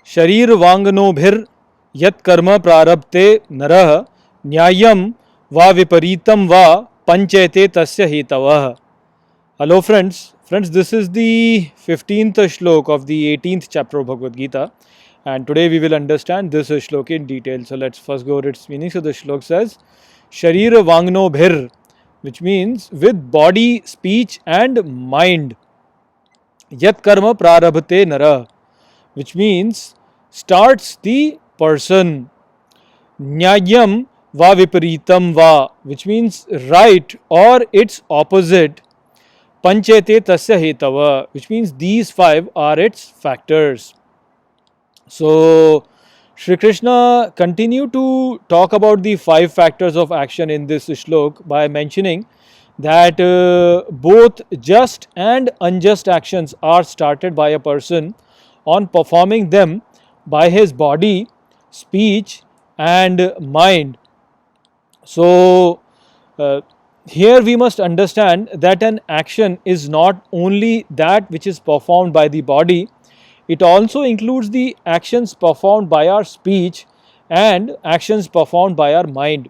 Sharir Vanganobhir Yat Karma Prarabte Narah Nyayam Va Viparitam Va Panchete Tasya Hetavah. Hello friends. Friends, this is the 15th Shlok of the 18th chapter of Bhagavad Gita. And today we will understand this Shlok in detail. So let's first go over its meaning. So the Shlok says, Sharir Vanganobhir, which means with body, speech and mind. Yat Karma Prarabhate Nara, which means starts the person. Nyayam va viparitam va, which means right or its opposite. Panchete tasya hetava, which means these five are its factors. So Shri Krishna continued to talk about the five factors of action in this shlok by mentioning that both just and unjust actions are started by a person on performing them by his body, speech and mind. So here we must understand that an action is not only that which is performed by the body, it also includes the actions performed by our speech and actions performed by our mind.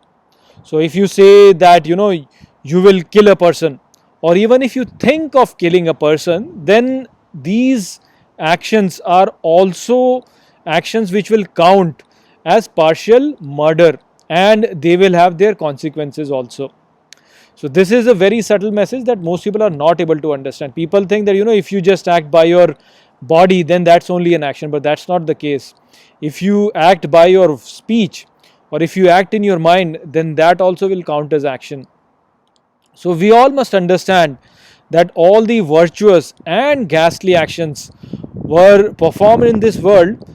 So if you say that you will kill a person, or even if you think of killing a person, then these actions are also actions which will count as partial murder and they will have their consequences also. So this is a very subtle message that most people are not able to understand. People think that if you just act by your body, then that's only an action, but that's not the case. If you act by your speech or if you act in your mind, then that also will count as action. So we all must understand that all the virtuous and ghastly actions were performed in this world.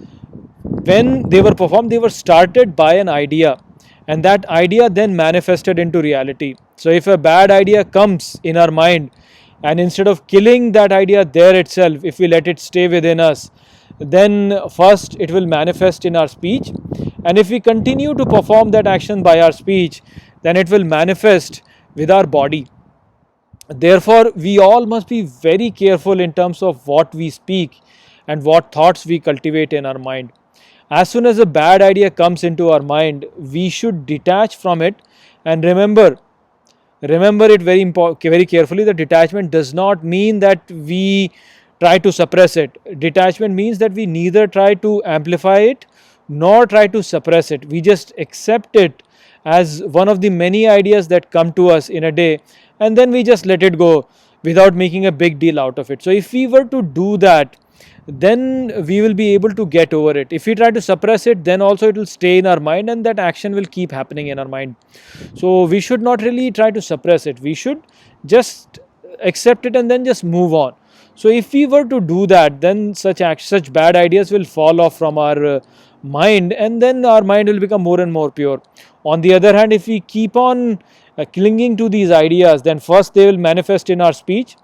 When they were performed, they were started by an idea, and that idea then manifested into reality. So if a bad idea comes in our mind, and instead of killing that idea there itself, if we let it stay within us, then first it will manifest in our speech, and if we continue to perform that action by our speech, then it will manifest with our body. Therefore, we all must be very careful in terms of what we speak and what thoughts we cultivate in our mind. As soon as a bad idea comes into our mind, we should detach from it and remember it very carefully. The detachment does not mean that we try to suppress it. Detachment means that we neither try to amplify it nor try to suppress it. We just accept it as one of the many ideas that come to us in a day, and then we just let it go without making a big deal out of it. So if we were to do that, then we will be able to get over it. If we try to suppress it, then also it will stay in our mind and that action will keep happening in our mind. So we should not really try to suppress it. We should just accept it and then just move on. So if we were to do that, then such bad ideas will fall off from our mind, and then our mind will become more and more pure. On the other hand, if we keep on clinging to these ideas, then first they will manifest in our speech,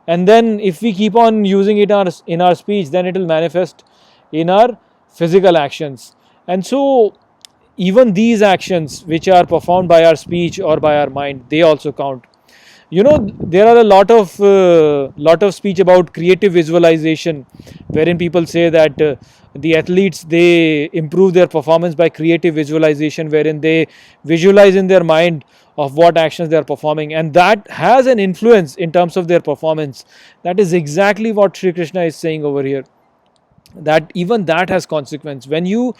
and then if we keep on using it in our speech, then it will manifest in our physical actions. And so even these actions which are performed by our speech or by our mind, they also count. There are a lot of speech about creative visualization, wherein people say that the athletes, they improve their performance by creative visualization, wherein they visualize in their mind of what actions they are performing, and that has an influence in terms of their performance. That is exactly what Sri Krishna is saying over here, that even that has consequence. When you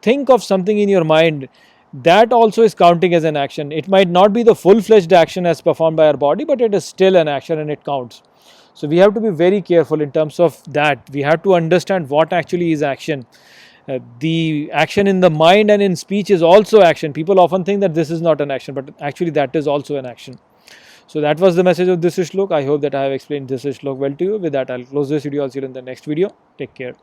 think of something in your mind, that also is counting as an action. It might not be the full-fledged action as performed by our body, but it is still an action and it counts. So we have to be very careful in terms of that. We have to understand what actually is action. The action in the mind and in speech is also action. People often think that this is not an action, but actually that is also an action. So that was the message of this shlok. I hope that I have explained this shlok well to you. With that, I'll close this video. I'll see you in the next video. Take care.